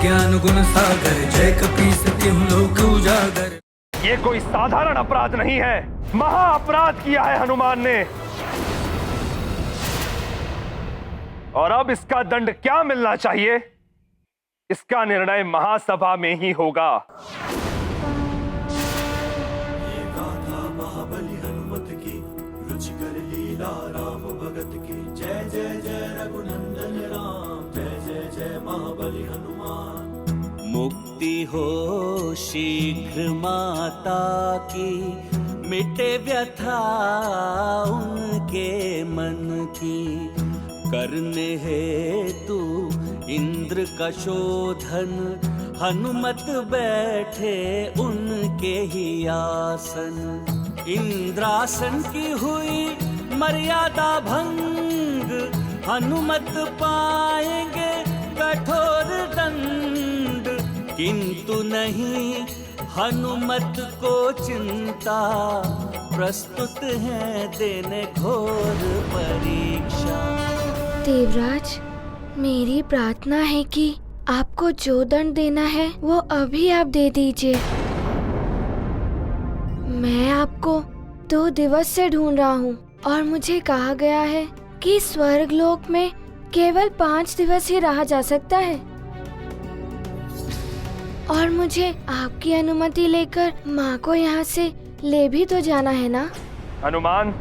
ज्ञान गुण सागर, जय कपीस तिहुँ लोक उजागर। ये कोई साधारण अपराध नहीं है, महा अपराध किया है हनुमान ने। और अब इसका दंड क्या मिलना चाहिए, इसका निर्णय महासभा में ही होगा। ये गाथा महाबली हनुमत की, रुचिकर लीला राम भगत की। जय जय जय रघुनंदन राम, जय जय जय महाबली हनुमान। मुक्ति हो शीघ्र माता की, मिटे व्यथा उनके मन की। करने हेतु इंद्र का शोधन, हनुमत बैठे उनके ही आसन। इंद्रासन की हुई मर्यादा भंग, हनुमत पाएंगे कठोर दंड। किंतु नहीं हनुमत को चिंता, प्रस्तुत है देने घोर परीक्षा। देवराज, मेरी प्रार्थना है कि आपको जो दंड देना है वो अभी आप दे दीजिए। मैं आपको 2 दिवस से ढूंढ रहा हूँ और मुझे कहा गया है कि स्वर्ग लोक में केवल 5 दिवस ही रहा जा सकता है। और मुझे आपकी अनुमति लेकर माँ को यहाँ से ले भी तो जाना है ना। हनुमान,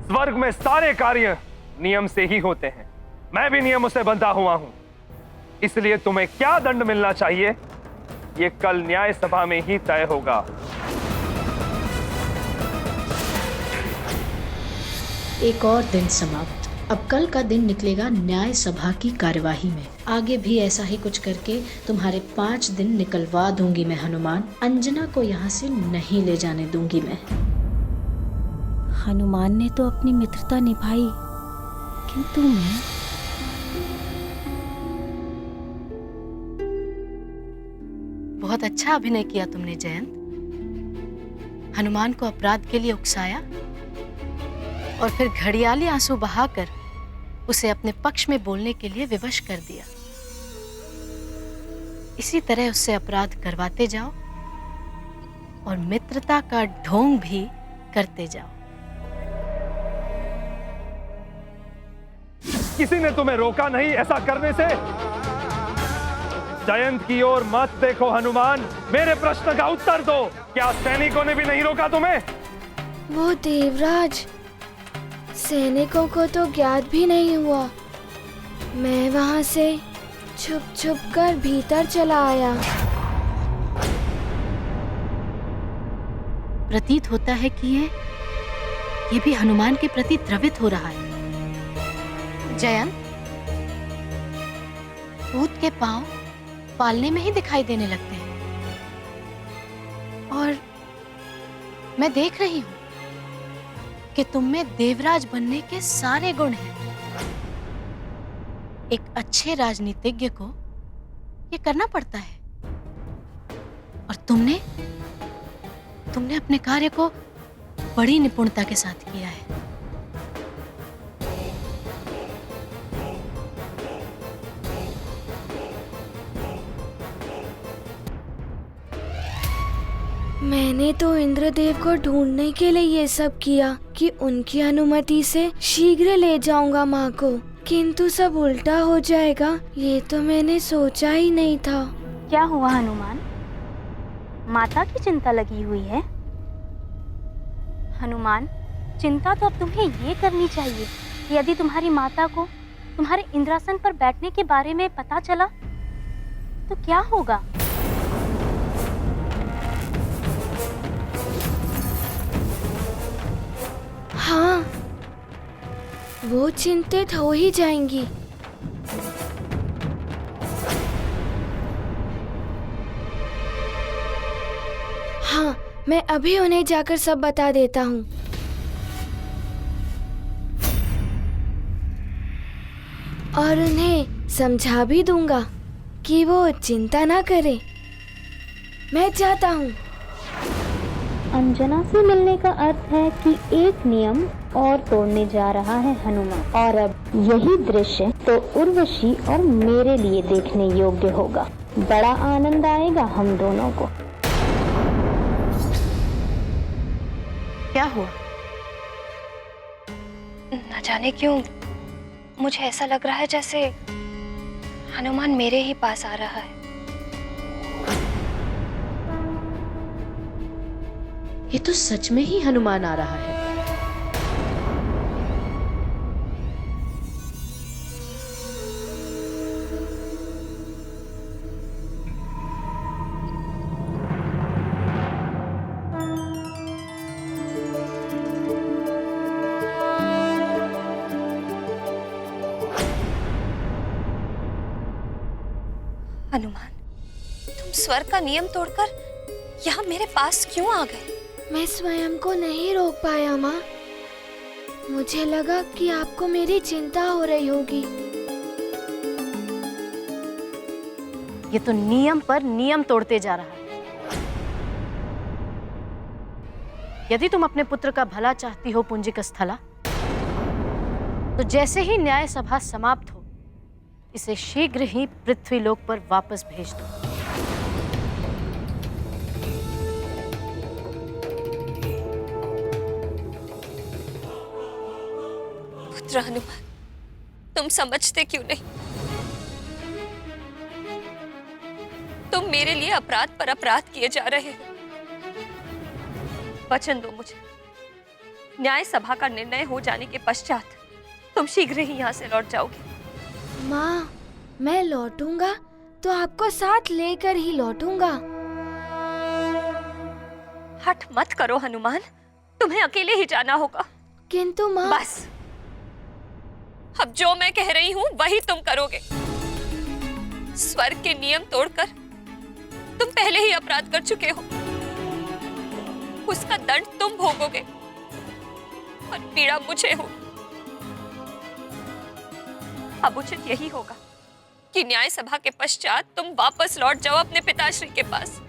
स्वर्ग में सारे कार्य नियम से ही होते हैं। मैं भी नियमों से बंधा हुआ हूं, इसलिए तुम्हें क्या दंड मिलना चाहिए, ये कल न्याय सभा में ही तय होगा। एक और दिन समाप्त। अब कल का दिन निकलेगा न्याय सभा की कार्यवाही में। आगे भी ऐसा ही कुछ करके तुम्हारे 5 दिन निकलवा दूंगी मैं हनुमान। अंजना को यहाँ से नहीं ले जाने दूंगी मैं। हनुमान ने तो अपनी मित्रता निभाई, किंतु मैं बहुत अच्छा अभिनय किया तुमने जयंत। हनुमान को अपराध के लिए उकसाया और फिर घड़ियाली आंसू बहाकर उसे अपने पक्ष में बोलने के लिए विवश कर दिया। इसी तरह उससे अपराध करवाते जाओ और मित्रता का ढोंग भी करते जाओ। किसी ने तुम्हें रोका नहीं ऐसा करने से। जयंत की ओर मत देखो हनुमान, मेरे प्रश्न का उत्तर दो। क्या सैनिकों ने भी नहीं रोका तुम्हें? वो देवराज, सैनिकों को तो ज्ञात भी नहीं हुआ। मैं वहाँ से छुप छुप कर भीतर चला आया। प्रतीत होता है कि ये भी हनुमान के प्रति द्रवित हो रहा है। जयंत, भूत के पांव पालने में ही दिखाई देने लगते हैं और मैं देख रही हूँ कि तुम में देवराज बनने के सारे गुण हैं। एक अच्छे राजनीतिज्ञ को ये करना पड़ता है और तुमने अपने कार्य को बड़ी निपुणता के साथ किया है। मैंने तो इंद्रदेव को ढूंढने के लिए ये सब किया कि उनकी अनुमति से शीघ्र ले जाऊंगा माँ को, किंतु सब उल्टा हो जाएगा ये तो मैंने सोचा ही नहीं था। क्या हुआ हनुमान? माता की चिंता लगी हुई है। हनुमान, चिंता तो अब तुम्हें ये करनी चाहिए कि यदि तुम्हारी माता को तुम्हारे इंद्रासन पर बैठने के बारे में पता चला तो क्या होगा? हाँ, वो चिंतित हो ही जाएंगी। हाँ, मैं अभी उन्हें जाकर सब बता देता हूँ। और उन्हें समझा भी दूंगा कि वो चिंता ना करे। मैं चाहता हूँ। अंजना से मिलने का अर्थ है कि एक नियम और तोड़ने जा रहा है हनुमान, और अब यही दृश्य तो उर्वशी और मेरे लिए देखने योग्य होगा। बड़ा आनंद आएगा हम दोनों को। क्या हुआ? न जाने क्यों मुझे ऐसा लग रहा है जैसे हनुमान मेरे ही पास आ रहा है। ये तो सच में ही हनुमान आ रहा है। हनुमान, तुम स्वर्ग का नियम तोड़कर यहाँ मेरे पास क्यों आ गए? मैं स्वयं को नहीं रोक पाया माँ। मुझे लगा कि आपको मेरी चिंता हो रही होगी। ये तो नियम पर नियम तोड़ते जा रहा है। यदि तुम अपने पुत्र का भला चाहती हो पुंजिक स्थला, तो जैसे ही न्याय सभा समाप्त हो, इसे शीघ्र ही पृथ्वीलोक पर वापस भेज दो। पुत्र हनुमान, तुम समझते क्यों नहीं? तुम मेरे लिए अपराध पर अपराध किए जा रहे हो। वचन दो मुझे, न्याय सभा का निर्णय हो जाने के पश्चात तुम शीघ्र ही यहाँ से लौट जाओगे। माँ, मैं लौटूंगा तो आपको साथ लेकर ही लौटूंगा। हठ मत करो हनुमान, तुम्हें अकेले ही जाना होगा। किंतु माँ, बस अब जो मैं कह रही हूँ वही तुम करोगे। स्वर्ग के नियम तोड़कर तुम पहले ही अपराध कर चुके हो, उसका दंड तुम भोगोगे और पीड़ा मुझे हो। अब उचित यही होगा कि न्याय सभा के पश्चात तुम वापस लौट जाओ अपने पिताश्री के पास।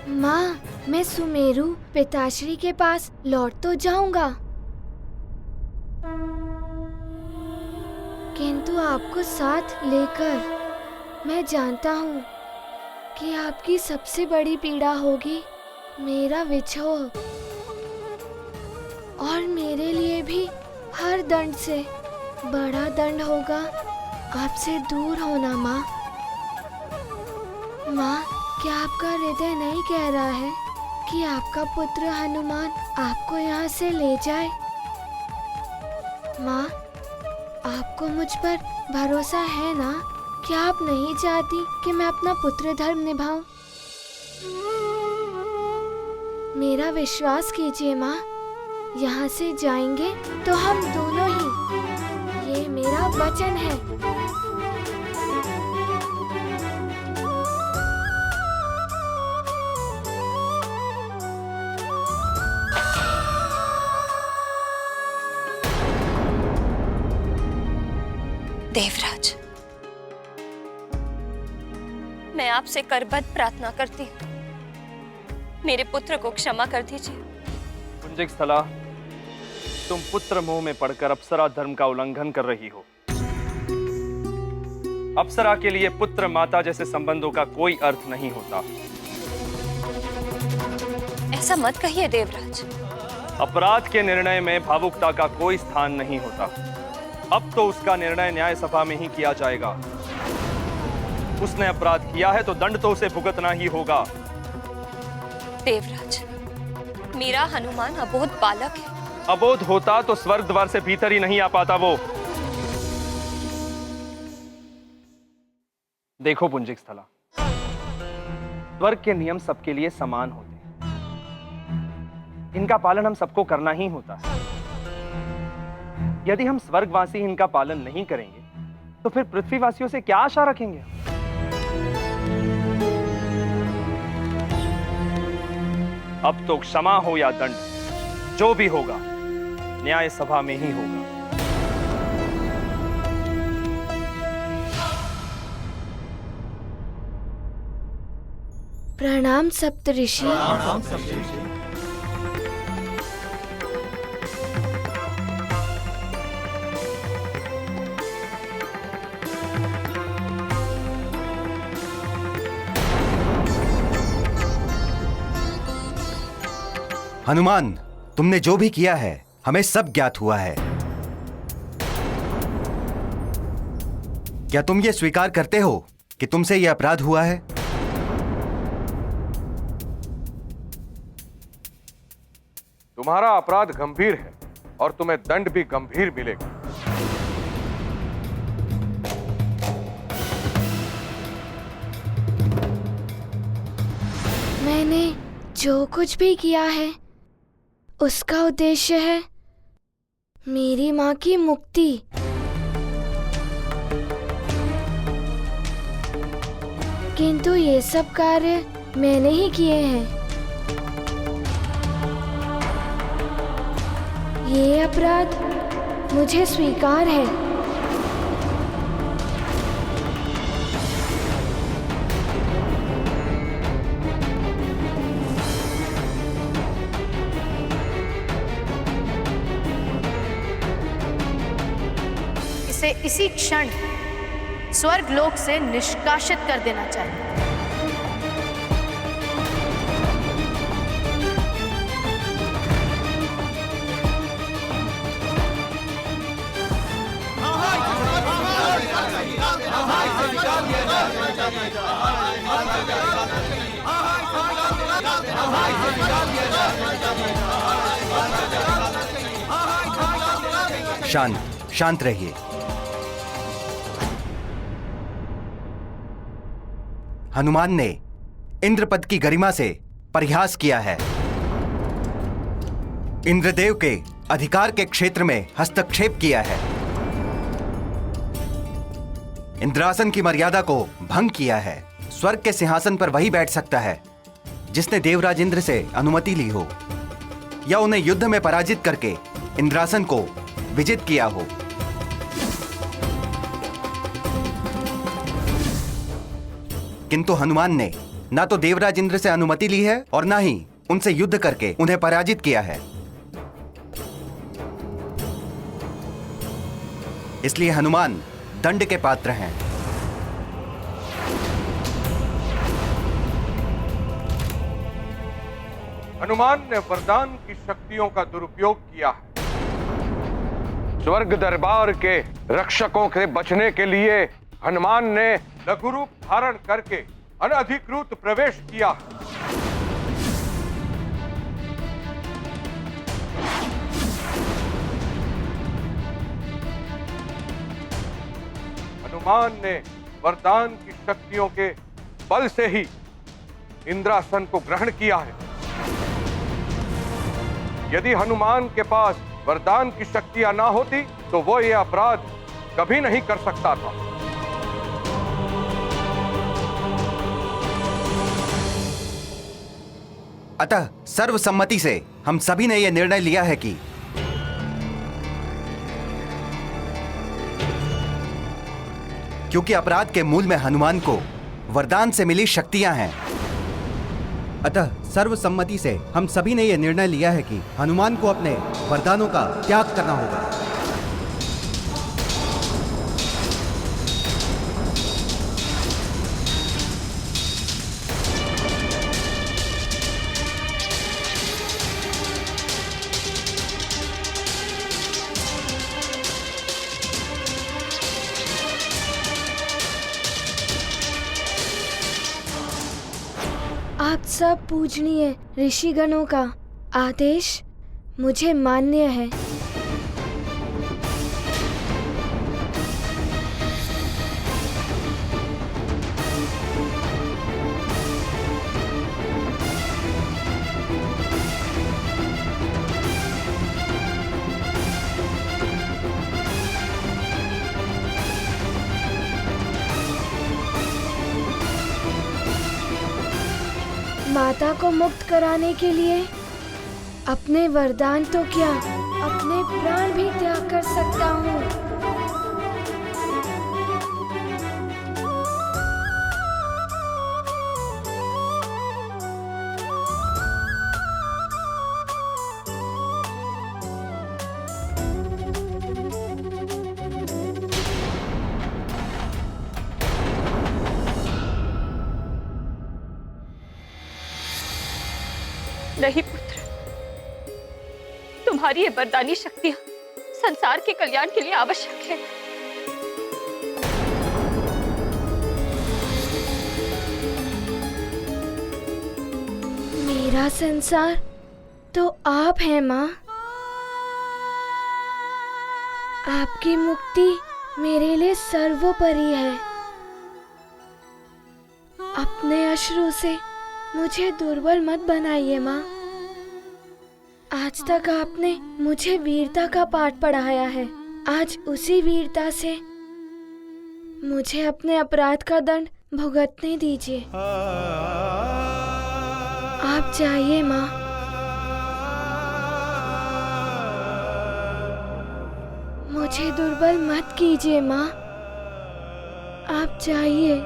माँ, मैं सुमेरु पिताश्री के पास लौट तो जाऊंगा, किंतु आपको साथ लेकर मैं जानता हूँ कि आपकी सबसे बड़ी पीड़ा होगी मेरा विछोह, और मेरे लिए भी हर दंड से बड़ा दंड होगा आपसे दूर होना। माँ, माँ, क्या आपका हृदय नहीं कह रहा है कि आपका पुत्र हनुमान आपको यहाँ से ले जाए? माँ, आपको मुझ पर भरोसा है ना? क्या आप नहीं चाहती कि मैं अपना पुत्र धर्म निभाऊं? मेरा विश्वास कीजिए माँ, यहाँ से जाएंगे तो हम दोनों ही, ये मेरा वचन है। देवराज, मैं आपसे करबद्ध प्रार्थना करती हूँ, मेरे पुत्र को क्षमा कर दीजिए। पुंजिक स्थला, तुम पुत्र मोह में पड़कर अप्सरा धर्म का उल्लंघन कर रही हो। अप्सरा के लिए पुत्र माता जैसे संबंधों का कोई अर्थ नहीं होता। ऐसा मत कहिए देवराज। अपराध के निर्णय में भावुकता का कोई स्थान नहीं होता। अब तो उसका निर्णय न्याय सभा में ही किया जाएगा। उसने अपराध किया है तो दंड तो उसे भुगतना ही होगा। देवराज, मेरा हनुमान अबोध बालक है। अबोध होता तो स्वर्ग द्वार से भीतर ही नहीं आ पाता वो। देखो पुंजिक स्थला, स्वर्ग के नियम सबके लिए समान होते हैं। इनका पालन हम सबको करना ही होता है। यदि हम स्वर्गवासी इनका पालन नहीं करेंगे तो फिर पृथ्वीवासियों से क्या आशा रखेंगे? अब तो क्षमा हो या दंड, जो भी होगा न्याय सभा में ही होगा। प्रणाम सप्तऋषि। हनुमान, तुमने जो भी किया है हमें सब ज्ञात हुआ है। क्या तुम ये स्वीकार करते हो कि तुमसे यह अपराध हुआ है? तुम्हारा अपराध गंभीर है और तुम्हें दंड भी गंभीर मिलेगा। मैंने जो कुछ भी किया है उसका उद्देश्य है मेरी माँ की मुक्ति। किंतु ये सब कार्य मैंने ही किए हैं। ये अपराध मुझे स्वीकार है। इसे इसी क्षण स्वर्ग लोक से निष्कासित कर देना चाहिए। शांत शांत रहिए। हनुमान ने इंद्रपद की गरिमा से परिहास किया है। इंद्रदेव के अधिकार के क्षेत्र में हस्तक्षेप किया है। इंद्रासन की मर्यादा को भंग किया है। स्वर्ग के सिंहासन पर वही बैठ सकता है जिसने देवराज इंद्र से अनुमति ली हो या उन्हें युद्ध में पराजित करके इंद्रासन को विजित किया हो। किंतु हनुमान ने ना तो देवराज इंद्र से अनुमति ली है और ना ही उनसे युद्ध करके उन्हें पराजित किया है। इसलिए हनुमान दंड के पात्र हैं। हनुमान ने वरदान की शक्तियों का दुरुपयोग किया है। स्वर्ग दरबार के रक्षकों से बचने के लिए हनुमान ने लघु रूप धारण करके अनधिकृत प्रवेश किया। हनुमान ने वरदान की शक्तियों के बल से ही इंद्रासन को ग्रहण किया है। यदि हनुमान के पास वरदान की शक्तियां ना होती तो वो ये अपराध कभी नहीं कर सकता था। अतः सर्वसम्मति से हम सभी ने यह निर्णय लिया है कि क्योंकि अपराध के मूल में हनुमान को वरदान से मिली शक्तियां हैं, अतः सर्वसम्मति से हम सभी ने यह निर्णय लिया है कि हनुमान को अपने वरदानों का त्याग करना होगा। आप सब पूजनीय ऋषिगणों का आदेश मुझे मान्य है। माता को मुक्त कराने के लिए अपने वरदान तो क्या अपने प्राण भी त्याग कर सकता हूँ। नहीं पुत्र, तुम्हारी ये वरदानी शक्तियां संसार के कल्याण के लिए आवश्यक है। मेरा संसार तो आप हैं माँ। आपकी मुक्ति मेरे लिए सर्वोपरि है। अपने अश्रु से मुझे दुर्बल मत बनाइए माँ। आज तक आपने मुझे वीरता का पाठ पढ़ाया है। आज उसी वीरता से मुझे अपने अपराध का दंड भुगतने दीजिए। आप जाइए माँ। मुझे दुर्बल मत कीजिए माँ। आप जाइए।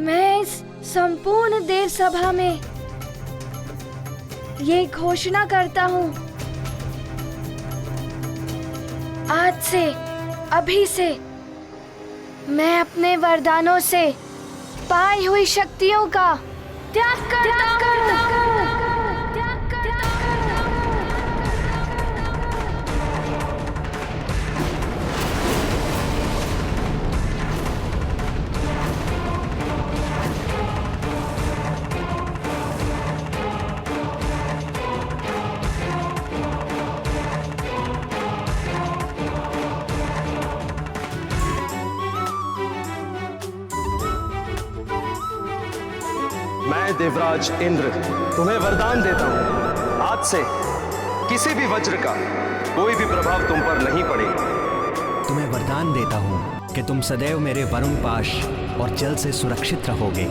मैं इस संपूर्ण देव सभा में ये घोषणा करता हूँ, आज से, अभी से मैं अपने वरदानों से पाई हुई शक्तियों का त्याग करता हूँ। मैं देवराज इंद्र तुम्हें वरदान देता हूं, आज से किसी भी वज्र का कोई भी प्रभाव तुम पर नहीं पड़ेगा। तुम्हें वरदान देता हूं कि तुम सदैव मेरे वरुण पाश और जल से सुरक्षित रहोगे।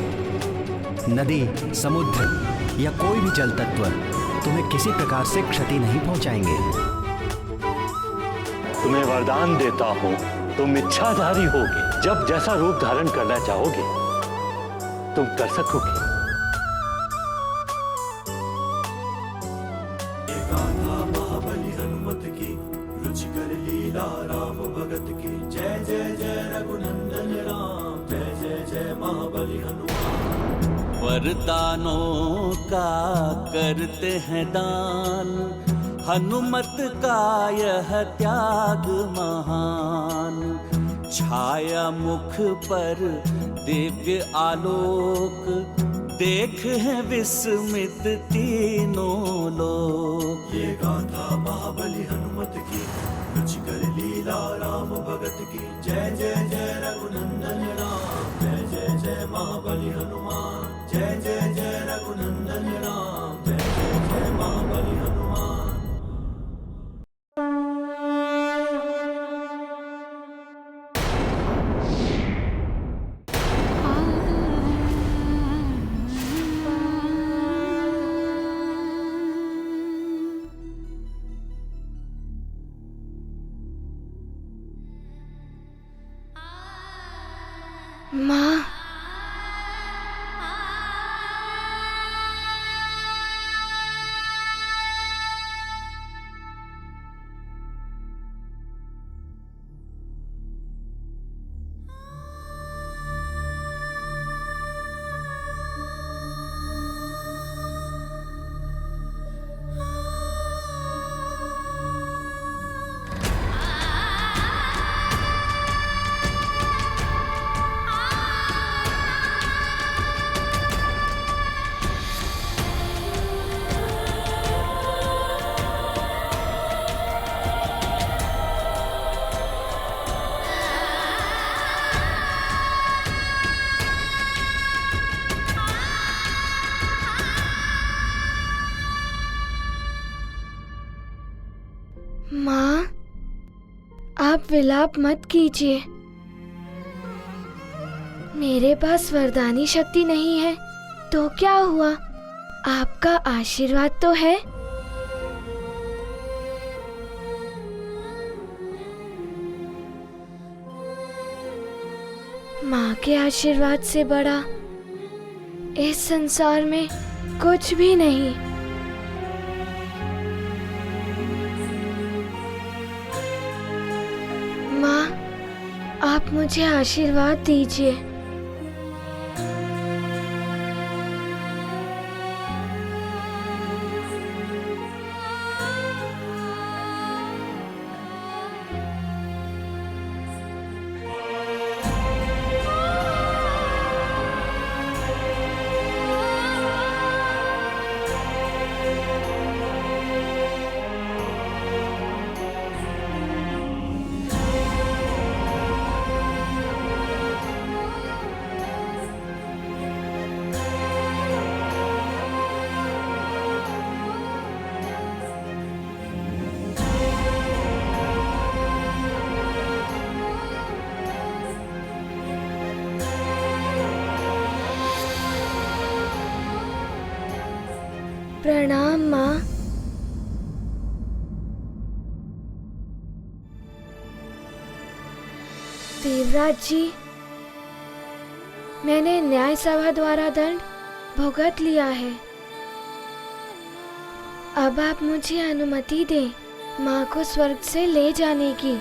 नदी, समुद्र या कोई भी जल तत्व तुम्हें किसी प्रकार से क्षति नहीं पहुंचाएंगे। तुम्हें वरदान देता हूं, तुम इच्छाधारी होगे। जब जैसा रूप धारण करना चाहोगे तुम कर सकोगे। महाबली हनुमत की रुचिकर लीला राम भगत की। जय जय जय रघुनंदन राम, जय जय जय महाबली हनुमान। वरदानों का करते हैं दान, हनुमत का यह त्याग महान। छाया मुख पर दिव्य आलोक, देख है विस्मित तीनों लोग। ये गाथा महाबली हनुमत की रुचिकर लीला राम भगत की। जय जय जय रघुनंदन राम, जय जय जय महाबली हनुमान। जय जय जय रघुनंदन राम, जय जय जय महाबली हनुमान। माँ, माँ, आप विलाप मत कीजिए। मेरे पास वरदानी शक्ति नहीं है तो क्या हुआ, आपका आशीर्वाद तो है। के आशीर्वाद से बड़ा इस संसार में कुछ भी नहीं। माँ, आप मुझे आशीर्वाद दीजिए। प्रणाम माँ। देवराज जी, मैंने न्याय सभा द्वारा दंड भुगत लिया है। अब आप मुझे अनुमति दें माँ को स्वर्ग से ले जाने की।